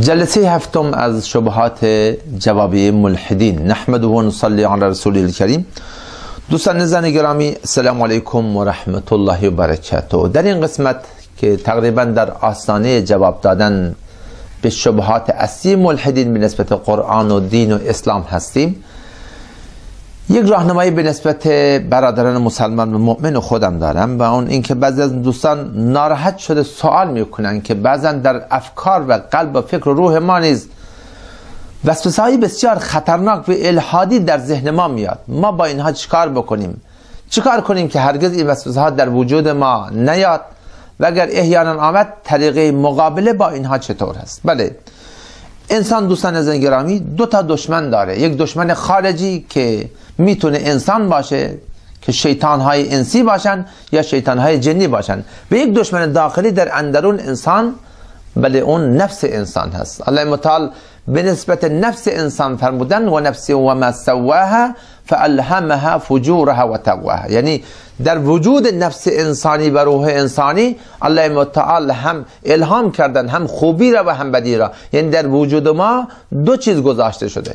جلسه هفتم از شبهات جوابی ملحدین. نحمده و نصلی علی رسول الکریم. دوستان نزدیک گرامی، السلام علیکم و رحمت الله و برکاته. در این قسمت که تقریبا در آستانه جواب دادن به شبهات اصلی ملحدین به نسبت قرآن و دین و اسلام هستیم، یک راهنمایی به نسبت برادران مسلمان و مؤمن خودم دارم و اون اینکه بعضی از دوستان ناراحت شده سوال میکنن که بعضا در افکار و قلب و فکر و روح ما نیز وسوسه‌های بسیار خطرناک و الحادی در ذهن ما میاد. ما با اینها چیکار بکنیم؟ چیکار کنیم که هرگز این وسوسه‌ها در وجود ما نیاد و اگر احیانا آمد طریقه مقابله با اینها چطور هست؟ بله، انسان دوستان عزیز گرامی دو تا دشمن داره. یک دشمن خارجی که میتونه انسان باشه که شیطان‌های انسی باشن یا شیطان‌های جنی باشن، و یک دشمن داخلی در اندرون انسان، بله اون نفس انسان هست. الله متعال به نسبت نفس انسان فرمودن و نفس و ما سواها فالهمها فجورها و تقواها، یعنی در وجود نفس انسانی و روح انسانی الله متعال هم الهام کردن، هم خوبی را و هم بدی را، یعنی در وجود ما دو چیز گذاشته شده.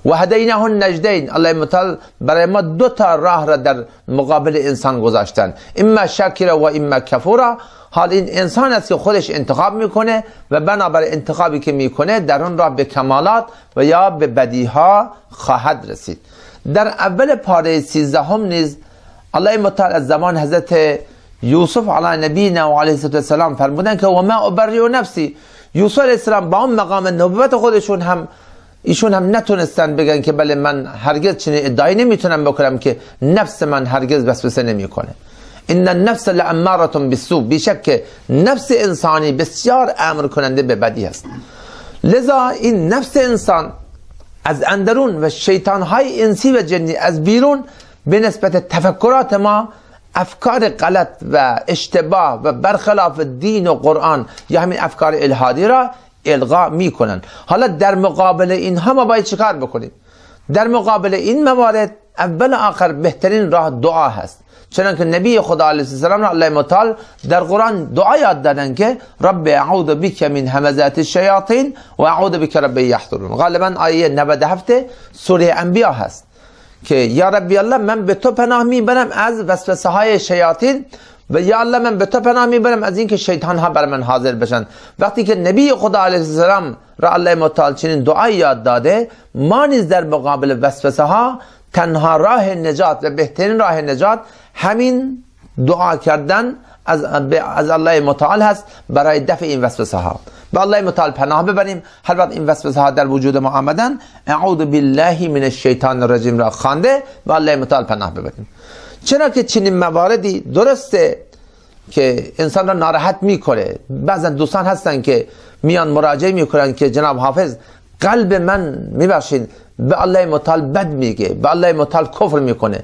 و هدیناه النجدین، الله متعال برای ما دو تا راه را در مقابل انسان گذاشتن، اما شاکر و اما کفورا. حال این انسان است که خودش انتخاب میکنه و بنابر انتخابی که میکنه در اون راه به کمالات و یا به بدیها خواهد رسید. در اول پاره 13 نیز الله متعال از زمان حضرت یوسف علی نبینا و علیه السلام فرمودن که و ما ابرئ نفسی. یوسف علیه السلام با اون مقام نبوت خودشون ایشون هم نتونستن بگن که بله من هرگز چنین ادعایی نمیتونم بکنم که نفس من هرگز وسوسه نمیکنه. ان النفس لاماره بالسوء، بیشک نفس انسانی بسیار امر کننده به بدی است. لذا این نفس انسان از اندرون و شیطان‌های انسی و جنی از بیرون به نسبت تفکرات ما افکار غلط و اشتباه و برخلاف دین و قرآن یا همین افکار الحادی را الغا میکنن. حالا در مقابل اینها ما باید چیکار بکنیم؟ در مقابل این موارد اول آخر بهترین راه دعا هست، چنانکه نبی خدا علیه السلام را الله متعال در قرآن دعا یاد دادن که رب اعوذ بک من همزات الشیاطین و اعوذ بک رب یحضرون. غالبا آیه 97 سوره انبیاء هست که یا ربی الله من به تو پناه میبرم از وسوسه های شیاطین و یا الله من به تو پناه میبرم از اینکه شیطان ها بر من حاضر بشن. وقتی که نبی خدا علیه السلام را الله متعال چنین دعای یاد داده، ما نیز در مقابل وسوسه ها تنها راه نجات و بهترین راه نجات همین دعا کردن از الله متعال هست برای دفع این وسوسه ها. به الله متعال پناه ببریم. هر وقت این وسوسه ها در وجود ما آمدن اعوذ بالله من الشیطان الرجیم را خوانده و الله متعال پناه ببریم. چرا که چنین مواردی درسته که انسان را ناراحت میکنه. بعضا دوستان هستن که میان مراجعه میکنن که جناب حافظ قلب من میبخشید به الله متعال بد میگه، به الله متعال کفر میکنه.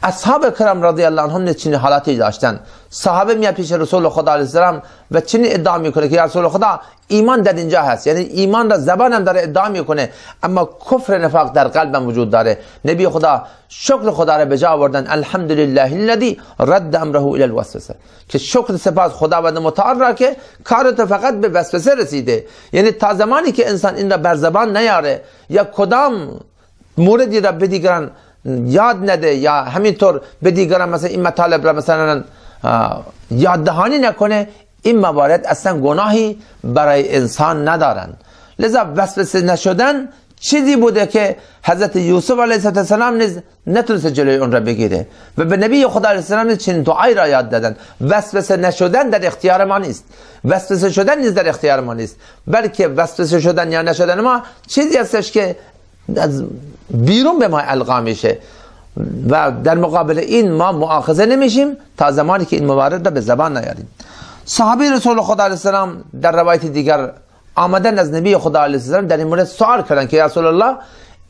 اصحاب کرام رضی الله عنهم چنین حالاتی داشتن. صحابه میاد پیش رسول خدا علیه السلام و چنین ادعا میکنه که یا رسول خدا ایمان در اینجا هست، یعنی ایمان را زبانم داره ادعا میکنه اما کفر نفاق در قلبم وجود داره. نبی خدا شکر خدا را به جا آوردن، الحمدلله الذی رد امره الی الوسوسه، که شکر سپاس خداوند متعال را که کارت فقط به وسوسه رسیده. یعنی تا زمانی که انسان این را بر زبان نیاره یا کدام موردی را به دیگران یاد نده یا همینطور به دیگران مثلا این مطالب را مثلا یاد دهانی نکنه، این موارد اصلا گناهی برای انسان ندارن. لذا وسوسه نشدن چیزی بوده که حضرت یوسف علیه السلام نیز نتونست جلوی اون را بگیره و به نبی خدا علیه السلام نیز چنین دعایی را یاد دادن. وسوسه نشدن در اختیار ما نیست، وسوسه شدن نیز در اختیار ما نیست، بلکه وسوسه شدن یا نشدن ما چیزی هستش که از بیرون به ما القا میشه و در مقابل این ما مؤاخذه نمیشیم تا زمانی که این موارد را به زبان نیاریم. صحابه رسول خدا علیه السلام در روایت دیگر آمدن از نبی خدا علیه السلام در این مورد سوال کردن که یا رسول الله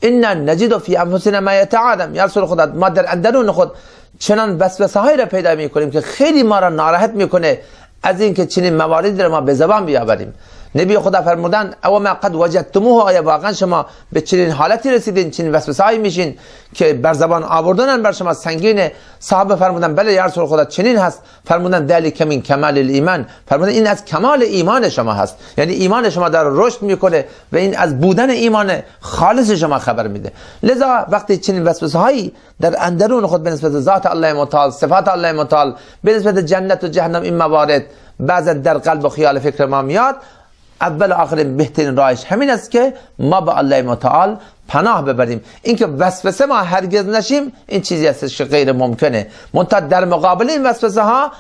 انا نجد فی انفسنا ما یتعادم، یا رسول خدا ما در اندرون خود چنان وسوسه هایی را پیدا میکنیم که خیلی ما را ناراحت میکنه از اینکه چنین مواردی را ما به زبان بیاوریم. نبی خدا فرمودن او ما قد وجدتموه، آیا واقعا شما به چنین حالتی رسیدین، چنین وسوسه‌ای میشین که بر زبان آوردن بر شما سنگینه؟ صحابه فرمودن بله یا رسول خدا چنین هست. فرمودن ذلک من کمال الایمان، فرمودن این از کمال ایمان شما هست، یعنی ایمان شما در رشد میکنه و این از بودن ایمان خالص شما خبر میده. لذا وقتی چنین وسوسه‌هایی در اندرون خود به نسبت ذات الله متعال، صفات الله متعال، به نسبت جنت و جهنم این موارد بعضا در قلب و خیال فکر ما میاد، اول و آخر بهترین راهش همین است که ما به الله متعال پناه ببریم. اینکه وسوسه ما هرگز نشیم این چیزی است که غیر ممکنه. منتها در مقابل این وسوسه ها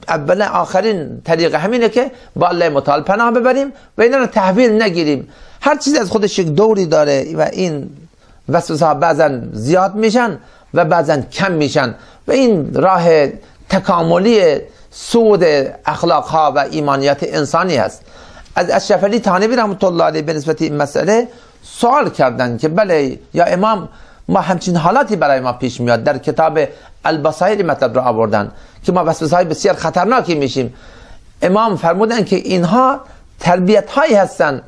اول آخرین طریق همینه که با الله متعال پناه ببریم و اینا رو تحویل نگیریم. هر چیزی از خودش یک دوری داره و این وسوسه ها بعضا زیاد میشن و بعضا کم میشن و این راه تکاملی سود اخلاق ها و ایمانیت انسانی هست. از اشرف تانبی رحمت الله علیه به نسبت این مسئله سوال کردن که بله یا امام ما همچین حالاتی برای ما پیش میاد. در کتاب البصائر مطلب را آوردن که ما وسوسه‌های بسیار خطرناکی میشیم. امام فرمودن که اینها تربیت هایی هستن،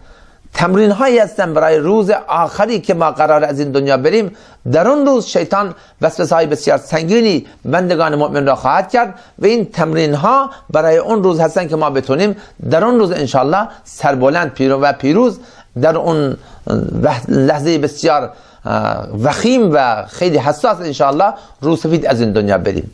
تمرین هایی هستن برای روز آخری که ما قرار از این دنیا بریم. در اون روز شیطان وسوسه های بسیار سنگینی بندگان مؤمن را خواهد کرد و این تمرین ها برای اون روز هستن که ما بتونیم در اون روز انشالله سربلند و پیروز در اون لحظه بسیار وخیم و خیلی حساس انشالله روسفید از این دنیا بریم.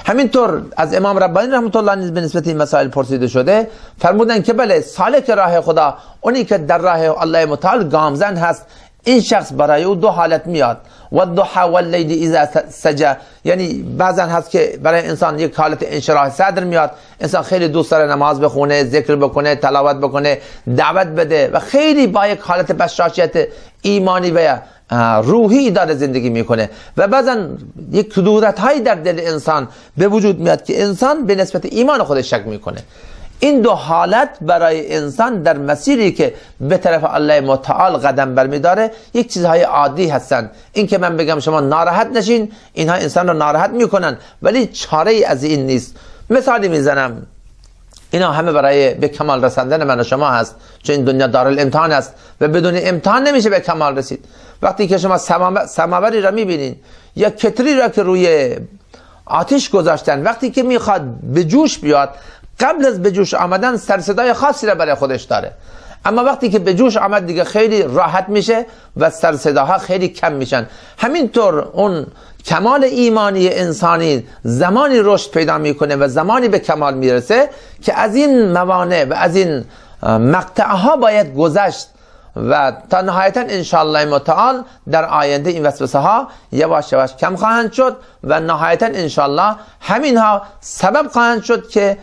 همینطور از امام ربانی رحمت الله علیه به نسبت این مسائل پرسیده شده، فرمودن که بله سالک راه خدا اونی که در راه الله متعال گامزن هست، این شخص برای او دو حالت میاد. و الضحى واللیل اذا سجى، یعنی بعضا هست که برای انسان یک حالت انشراح صدر میاد، انسان خیلی دوست داره نماز بخونه، ذکر بکنه، تلاوت بکنه، دعوت بده و خیلی با یک حالت بشاشیت ایمانی و روحی داره زندگی میکنه و بعضا یک کدورت هایی در دل انسان به وجود میاد که انسان به نسبت ایمان خودش شک میکنه. این دو حالت برای انسان در مسیری که به طرف الله متعال قدم برمیداره یک چیزهای عادی هستن. این که من بگم شما ناراحت نشین، اینها انسان رو ناراحت میکنن ولی چاره ای از این نیست. مثالی میزنم، اینا همه برای به کمال رساندن من و شما هست، چون این دنیا دارالامتحان است و بدون امتحان نمیشه به کمال رسید. وقتی که شما سماوری را میبینین یا کتری را که روی آتش گذاشتن، وقتی که میخواد به جوش بیاد، قبل از به جوش آمدن سرصدای خاصی را برای خودش داره، اما وقتی که به جوش آمد دیگه خیلی راحت میشه و سرصداها خیلی کم میشن. همینطور اون کمال ایمانی انسانی زمانی رشد پیدا میکنه و زمانی به کمال میرسه که از این موانع و از این مقطعها باید گذشت و تا نهایتا انشاءالله متعال در آینده این وسوسه ها یواش یواش کم خواهند شد و نهایتا انشاءالله همین ها سبب خواهند شد که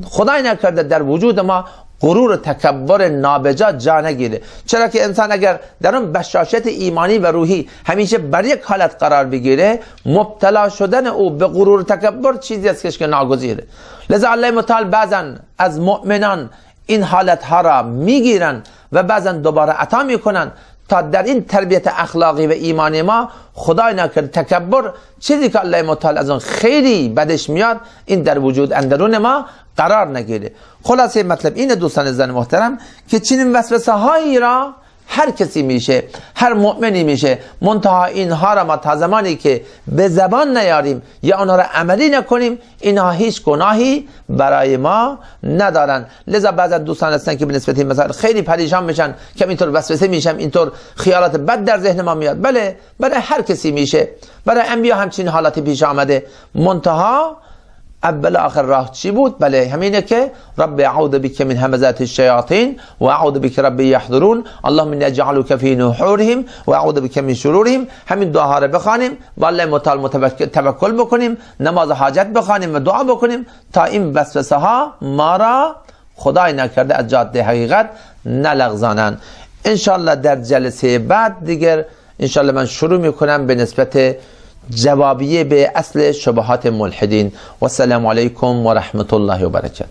خدای نکرده در وجود ما غرور و تکبر نابجا جا نگیره. چرا که انسان اگر در اون بشاشت ایمانی و روحی همیشه بر یک حالت قرار بگیره، مبتلا شدن او به غرور و تکبر چیزی است که ناگزیره. لذا الله متعال بعضا از مؤمنان این حالت ها را میگیرن و بعضا دوباره عطا میکنن تا در این تربیت اخلاقی و ایمانی ما خدای نکرد تکبر، چیزی که الله متعال از اون خیلی بدش میاد، این در وجود اندرون ما قرار نگیره. خلاصه مطلب اینه دوستان زن محترم که چنین وسوسه هایی را هر کسی میشه، هر مؤمنی میشه، منتها اینها را ما تا زمانی که به زبان نیاریم یا آنها را عملی نکنیم اینها هیچ گناهی برای ما ندارن. لذا بعضا دوستان هستن که به نسبت این مسائل خیلی پریشان میشن که اینطور وسوسه میشم، اینطور خیالات بد در ذهن ما میاد. بله برای هر کسی میشه، برای انبیا همچین حالاتی پیش آمده، منتها اول آخر راه چی بود؟ بله همینه که رب اعوذ بک من همزات الشیاطین و اعوذ بک رب یحضرون اللهم انی اجعلک فی نحورهم و اعوذ بک من شرورهم. همین دعاها رو بخوانیم، با الله متعال توکل بکنیم، نماز حاجت بخوانیم و دعا بکنیم تا این وسوسه ها ما را خدای نکرده از جاده حقیقت نلغزانند. انشالله در جلسه بعد دیگر انشالله من شروع میکنم به نسبت جوابیه به اصل شبهات ملحدین. و السلام علیکم و رحمت الله و برکاته.